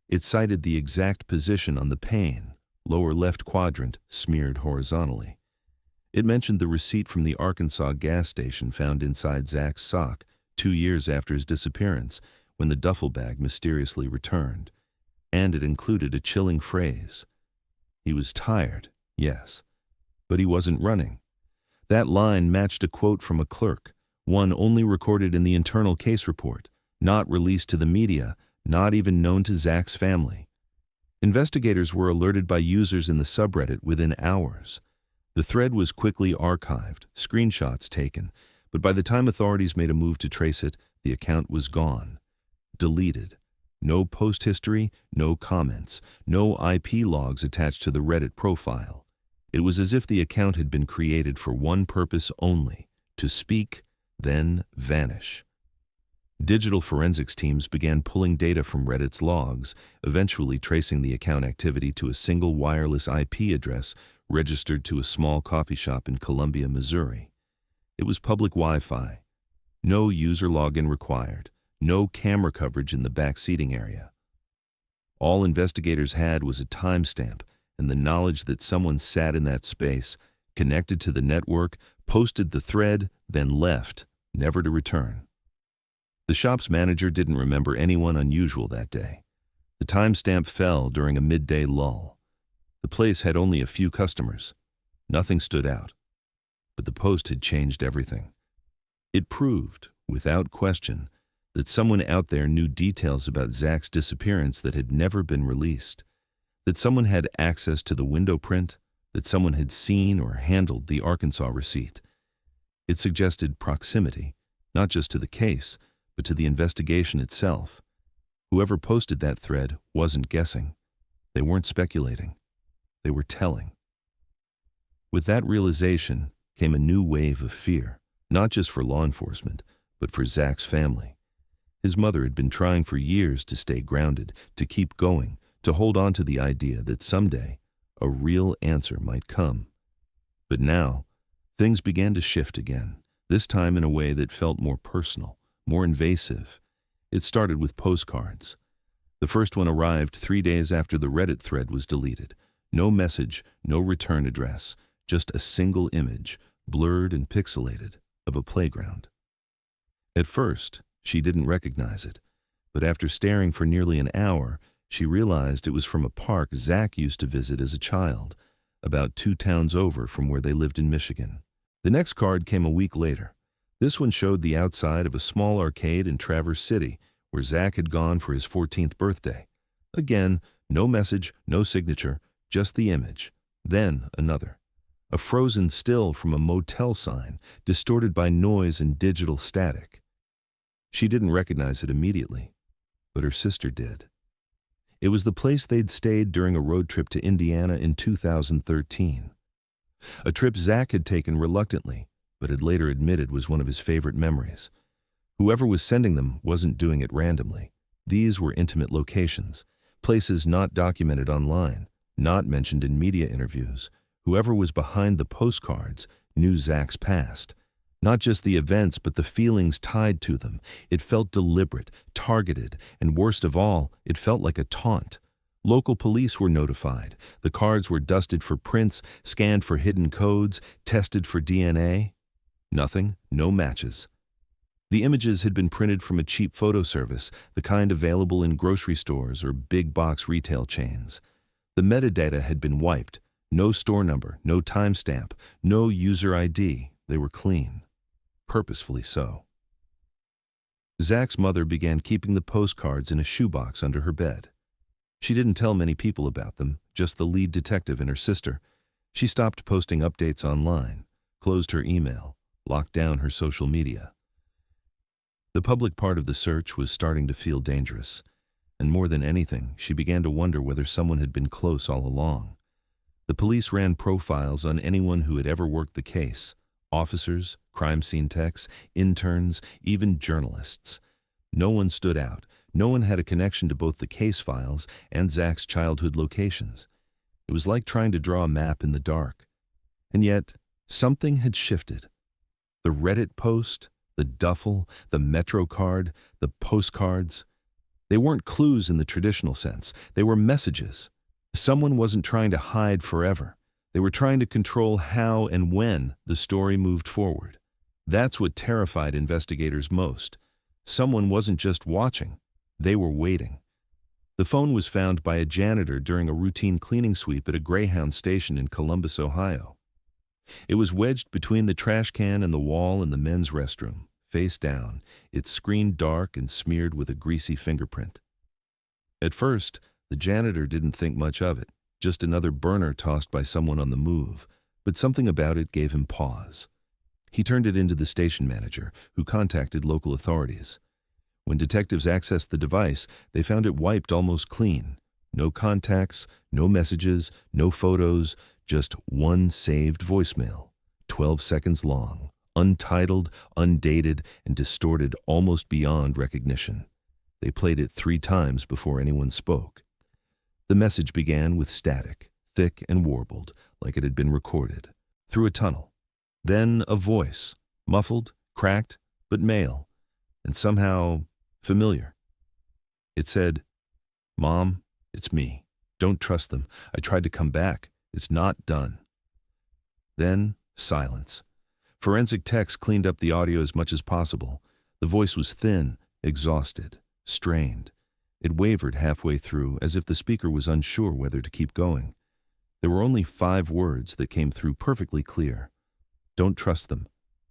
It cited the exact position on the pane, lower left quadrant, smeared horizontally. It mentioned the receipt from the Arkansas gas station found inside Zach's sock 2 years after his disappearance, when the duffel bag mysteriously returned. And it included a chilling phrase. He was tired, yes, but he wasn't running. That line matched a quote from a clerk, one only recorded in the internal case report, not released to the media, not even known to Zach's family. Investigators were alerted by users in the subreddit within hours. The thread was quickly archived, screenshots taken, but by the time authorities made a move to trace it, the account was gone. Deleted. No post history, no comments, no IP logs attached to the Reddit profile. It was as if the account had been created for one purpose only, to speak, then vanish. Digital forensics teams began pulling data from Reddit's logs, eventually tracing the account activity to a single wireless IP address registered to a small coffee shop in Columbia, Missouri. It was public Wi-Fi. No user login required. No camera coverage in the back seating area. All investigators had was a timestamp and the knowledge that someone sat in that space, connected to the network, posted the thread, then left, never to return. The shop's manager didn't remember anyone unusual that day. The timestamp fell during a midday lull. The place had only a few customers. Nothing stood out. But the post had changed everything. It proved, without question, that someone out there knew details about Zach's disappearance that had never been released, that someone had access to the window print, that someone had seen or handled the Arkansas receipt. It suggested proximity, not just to the case, but to the investigation itself. Whoever posted that thread wasn't guessing. They weren't speculating. They were telling. With that realization came a new wave of fear, not just for law enforcement, but for Zach's family. His mother had been trying for years to stay grounded, to keep going, to hold on to the idea that someday a real answer might come. But now, things began to shift again, this time in a way that felt more personal, more invasive. It started with postcards. The first one arrived 3 days after the Reddit thread was deleted. No message, no return address, just a single image, blurred and pixelated, of a playground. At first, she didn't recognize it, but after staring for nearly an hour, she realized it was from a park Zach used to visit as a child, about 2 towns over from where they lived in Michigan. The next card came a week later. This one showed the outside of a small arcade in Traverse City, where Zach had gone for his 14th birthday. Again, no message, no signature, just the image. Then another. A frozen still from a motel sign, distorted by noise and digital static. She didn't recognize it immediately, but her sister did. It was the place they'd stayed during a road trip to Indiana in 2013. A trip Zach had taken reluctantly, but had later admitted was one of his favorite memories. Whoever was sending them wasn't doing it randomly. These were intimate locations, places not documented online, not mentioned in media interviews. Whoever was behind the postcards knew Zach's past. Not just the events, but the feelings tied to them. It felt deliberate, targeted, and worst of all, it felt like a taunt. Local police were notified. The cards were dusted for prints, scanned for hidden codes, tested for DNA. Nothing, no matches. The images had been printed from a cheap photo service, the kind available in grocery stores or big box retail chains. The metadata had been wiped. No store number, no timestamp, no user ID. They were clean. Purposefully so. Zach's mother began keeping the postcards in a shoebox under her bed. She didn't tell many people about them, just the lead detective and her sister. She stopped posting updates online, closed her email, locked down her social media. The public part of the search was starting to feel dangerous, and more than anything, she began to wonder whether someone had been close all along. The police ran profiles on anyone who had ever worked the case. Officers, crime scene techs, interns, even journalists. No one stood out. No one had a connection to both the case files and Zach's childhood locations. It was like trying to draw a map in the dark. And yet, something had shifted. The Reddit post, the duffel, the Metro card, the postcards. They weren't clues in the traditional sense. They were messages. Someone wasn't trying to hide forever. They were trying to control how and when the story moved forward. That's what terrified investigators most. Someone wasn't just watching. They were waiting. The phone was found by a janitor during a routine cleaning sweep at a Greyhound station in Columbus, Ohio. It was wedged between the trash can and the wall in the men's restroom, face down, its screen dark and smeared with a greasy fingerprint. At first, the janitor didn't think much of it, just another burner tossed by someone on the move, but something about it gave him pause. He turned it into the station manager, who contacted local authorities. When detectives accessed the device, they found it wiped almost clean. No contacts, no messages, no photos, just one saved voicemail, 12 seconds long, untitled, undated, and distorted almost beyond recognition. They played it 3 times before anyone spoke. The message began with static, thick and warbled, like it had been recorded, through a tunnel. Then a voice, muffled, cracked, but male, and somehow familiar. It said, "Mom, it's me. Don't trust them. I tried to come back. It's not done." Then silence. Forensic techs cleaned up the audio as much as possible. The voice was thin, exhausted, strained. It wavered halfway through, as if the speaker was unsure whether to keep going. There were only 5 words that came through perfectly clear. "Don't trust them.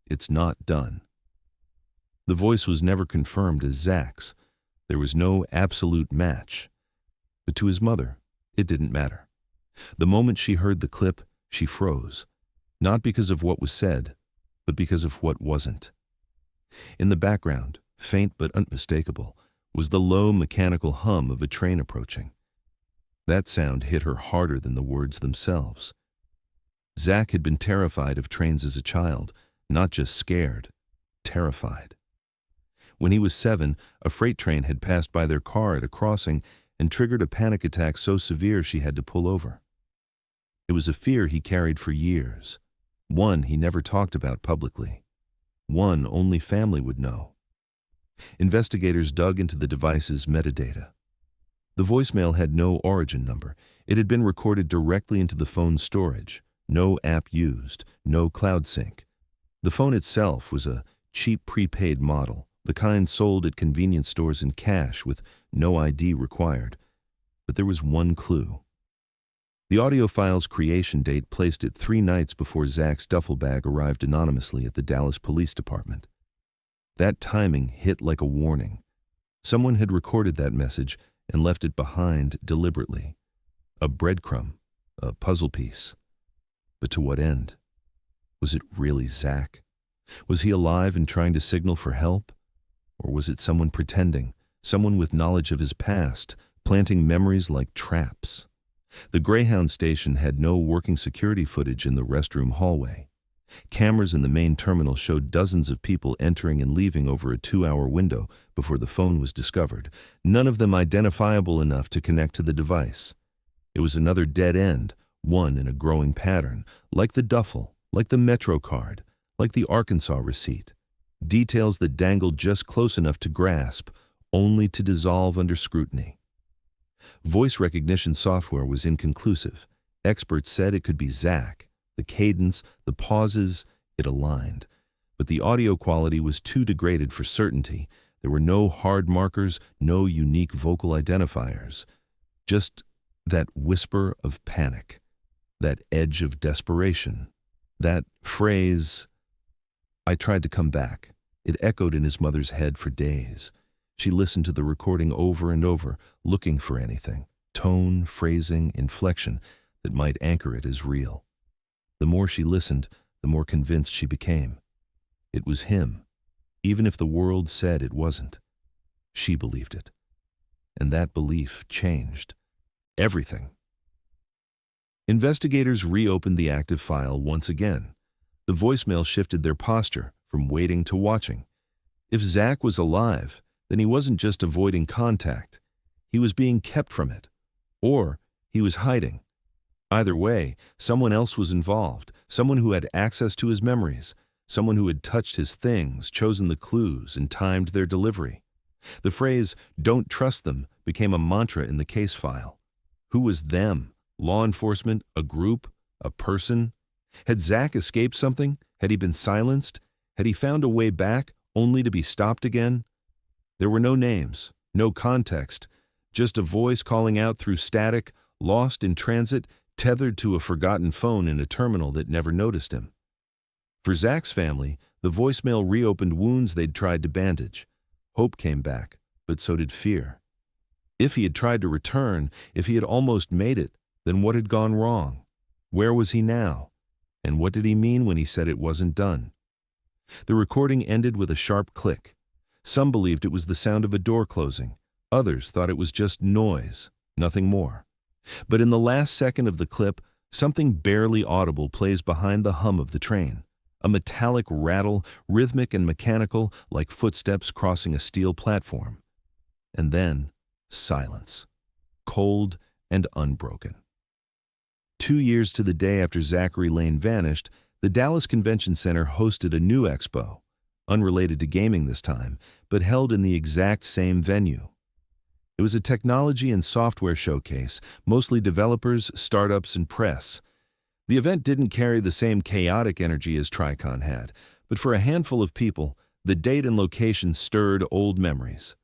It's not done." The voice was never confirmed as Zach's. There was no absolute match. But to his mother, it didn't matter. The moment she heard the clip, she froze. Not because of what was said, but because of what wasn't. In the background, faint but unmistakable, was the low mechanical hum of a train approaching. That sound hit her harder than the words themselves. Zach had been terrified of trains as a child, not just scared, terrified. When he was 7, a freight train had passed by their car at a crossing and triggered a panic attack so severe she had to pull over. It was a fear he carried for years, one he never talked about publicly, one only family would know. Investigators dug into the device's metadata. The voicemail had no origin number. It had been recorded directly into the phone's storage. No app used, no cloud sync, The phone itself was a cheap prepaid model, the kind sold at convenience stores in cash with no ID required. But there was one clue. The audio file's creation date placed it 3 nights before Zach's duffel bag arrived anonymously at the Dallas Police Department. That timing hit like a warning. Someone had recorded that message and left it behind deliberately. A breadcrumb, a puzzle piece. But to what end? Was it really Zach? Was he alive and trying to signal for help? Or was it someone pretending, someone with knowledge of his past, planting memories like traps? The Greyhound station had no working security footage in the restroom hallway. Cameras in the main terminal showed dozens of people entering and leaving over a 2-hour window before the phone was discovered, none of them identifiable enough to connect to the device. It was another dead end, one in a growing pattern, like the duffel, like the Metro card, like the Arkansas receipt. Details that dangled just close enough to grasp, only to dissolve under scrutiny. Voice recognition software was inconclusive. Experts said it could be Zach. The cadence, the pauses, it aligned. But the audio quality was too degraded for certainty. There were no hard markers, no unique vocal identifiers. Just that whisper of panic, that edge of desperation, that phrase, "I tried to come back." It echoed in his mother's head for days. She listened to the recording over and over, looking for anything, tone, phrasing, inflection, that might anchor it as real. The more she listened, the more convinced she became. It was him, even if the world said it wasn't. She believed it. And that belief changed everything. Investigators reopened the active file once again. The voicemail shifted their posture from waiting to watching. If Zach was alive, then he wasn't just avoiding contact. He was being kept from it. Or he was hiding. Either way, someone else was involved, someone who had access to his memories, someone who had touched his things, chosen the clues, and timed their delivery. The phrase, "don't trust them," became a mantra in the case file. Who was them? Law enforcement? A group? A person? Had Zach escaped something? Had he been silenced? Had he found a way back, only to be stopped again? There were no names, no context, just a voice calling out through static, lost in transit, tethered to a forgotten phone in a terminal that never noticed him. For Zach's family, the voicemail reopened wounds they'd tried to bandage. Hope came back, but so did fear. If he had tried to return, if he had almost made it, then what had gone wrong? Where was he now? And what did he mean when he said it wasn't done? The recording ended with a sharp click. Some believed it was the sound of a door closing. Others thought it was just noise, nothing more. But in the last second of the clip, something barely audible plays behind the hum of the train. A metallic rattle, rhythmic and mechanical, like footsteps crossing a steel platform. And then, silence. Cold and unbroken. 2 years to the day after Zachary Lane vanished, the Dallas Convention Center hosted a new expo, unrelated to gaming this time, but held in the exact same venue. It was a technology and software showcase, mostly developers, startups, and press. The event didn't carry the same chaotic energy as TriCon had, but for a handful of people, the date and location stirred old memories.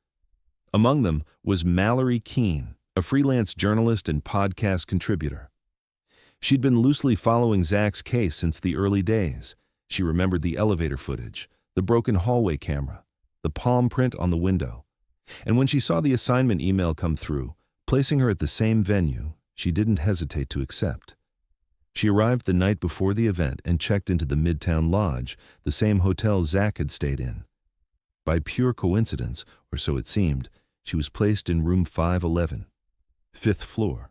Among them was Mallory Keene, a freelance journalist and podcast contributor. She'd been loosely following Zach's case since the early days. She remembered the elevator footage, the broken hallway camera, the palm print on the window. And when she saw the assignment email come through, placing her at the same venue, she didn't hesitate to accept. She arrived the night before the event and checked into the Midtown Lodge, the same hotel Zach had stayed in. By pure coincidence, or so it seemed, she was placed in room 511, 5th floor,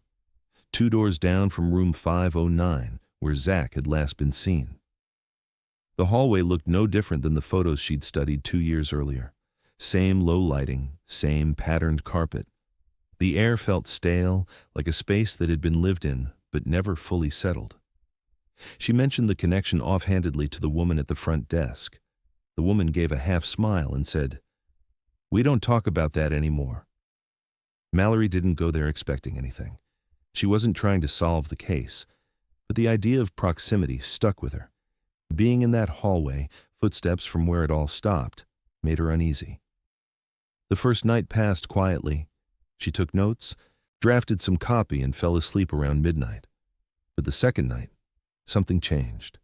2 doors down from room 509, where Zach had last been seen. The hallway looked no different than the photos she'd studied 2 years earlier. Same low lighting, same patterned carpet. The air felt stale, like a space that had been lived in, but never fully settled. She mentioned the connection offhandedly to the woman at the front desk. The woman gave a half smile and said, "We don't talk about that anymore." Mallory didn't go there expecting anything. She wasn't trying to solve the case, but the idea of proximity stuck with her. Being in that hallway, footsteps from where it all stopped, made her uneasy. The first night passed quietly. She took notes, drafted some copy, and fell asleep around midnight. But the second night, something changed.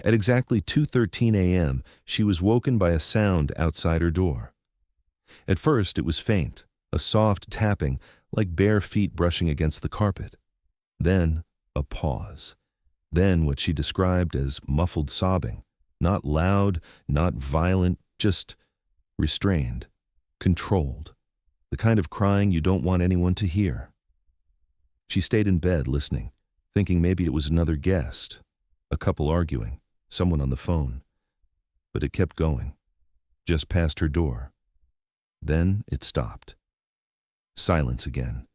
At exactly 2:13 a.m., she was woken by a sound outside her door. At first, it was faint, a soft tapping, like bare feet brushing against the carpet. Then, a pause. Then what she described as muffled sobbing. Not loud, not violent, just restrained, controlled. The kind of crying you don't want anyone to hear. She stayed in bed listening, thinking maybe it was another guest, a couple arguing, someone on the phone. But it kept going, just past her door. Then it stopped. Silence again.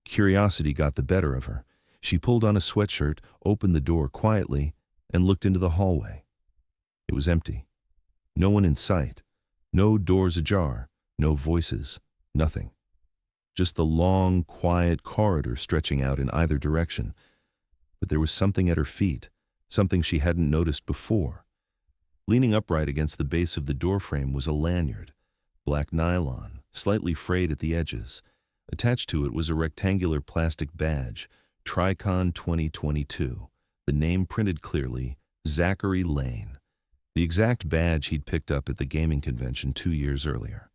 Curiosity got the better of her. She pulled on a sweatshirt, opened the door quietly, and looked into the hallway. It was empty. No one in sight. No doors ajar. No voices. Nothing. Just the long, quiet corridor stretching out in either direction. But there was something at her feet, something she hadn't noticed before. Leaning upright against the base of the doorframe was a lanyard, black nylon, slightly frayed at the edges. Attached to it was a rectangular plastic badge, TriCon 2022, the name printed clearly, Zachary Lane. The exact badge he'd picked up at the gaming convention 2 years earlier.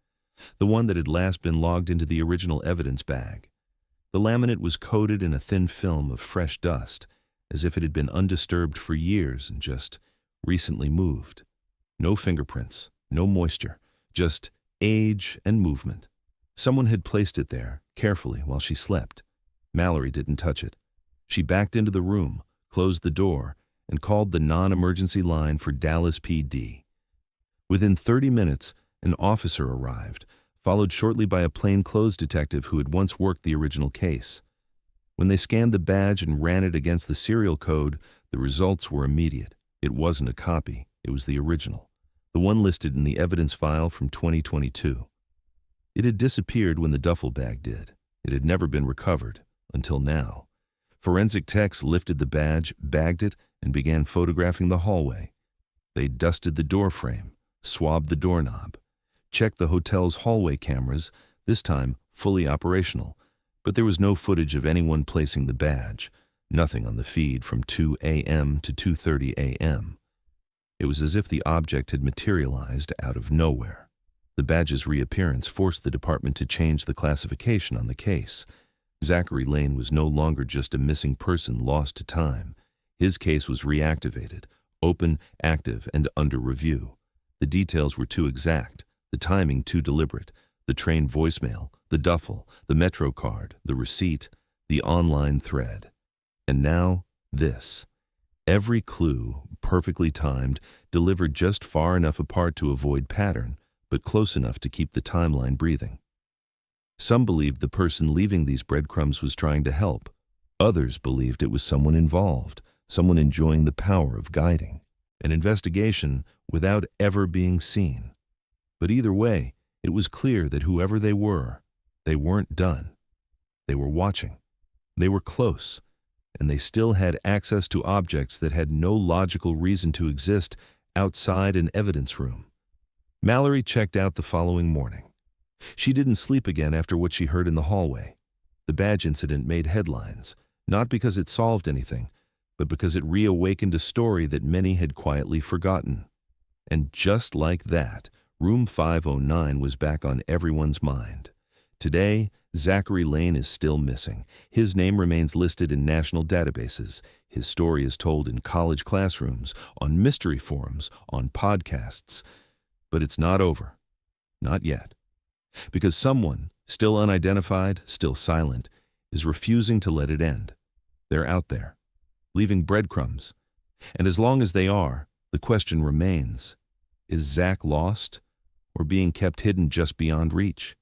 The one that had last been logged into the original evidence bag. The laminate was coated in a thin film of fresh dust, as if it had been undisturbed for years and just recently moved. No fingerprints, no moisture, just age and movement. Someone had placed it there, carefully, while she slept. Mallory didn't touch it. She backed into the room, closed the door, and called the non-emergency line for Dallas PD. Within 30 minutes, an officer arrived, followed shortly by a plainclothes detective who had once worked the original case. When they scanned the badge and ran it against the serial code, the results were immediate. It wasn't a copy, it was the original, the one listed in the evidence file from 2022. It had disappeared when the duffel bag did. It had never been recovered, until now. Forensic techs lifted the badge, bagged it, and began photographing the hallway. They dusted the doorframe, swabbed the doorknob, checked the hotel's hallway cameras, this time fully operational, but there was no footage of anyone placing the badge, nothing on the feed from 2 a.m. to 2:30 a.m. It was as if the object had materialized out of nowhere. The badge's reappearance forced the department to change the classification on the case. Zachary Lane was no longer just a missing person lost to time. His case was reactivated, open, active, and under review. The details were too exact, the timing too deliberate, the train voicemail, the duffel, the Metro card, the receipt, the online thread. And now, this. Every clue, perfectly timed, delivered just far enough apart to avoid pattern, but close enough to keep the timeline breathing. Some believed the person leaving these breadcrumbs was trying to help. Others believed it was someone involved, someone enjoying the power of guiding. An investigation without ever being seen. But either way, it was clear that whoever they weren't done. They were watching. They were close. And they still had access to objects that had no logical reason to exist outside an evidence room. Mallory checked out the following morning. She didn't sleep again after what she heard in the hallway. The badge incident made headlines, not because it solved anything, but because it reawakened a story that many had quietly forgotten. And just like that, Room 509 was back on everyone's mind. Today, Zachary Lane is still missing. His name remains listed in national databases. His story is told in college classrooms, on mystery forums, on podcasts. But it's not over. Not yet. Because someone, still unidentified, still silent, is refusing to let it end. They're out there, leaving breadcrumbs. And as long as they are, the question remains, is Zach lost or being kept hidden just beyond reach?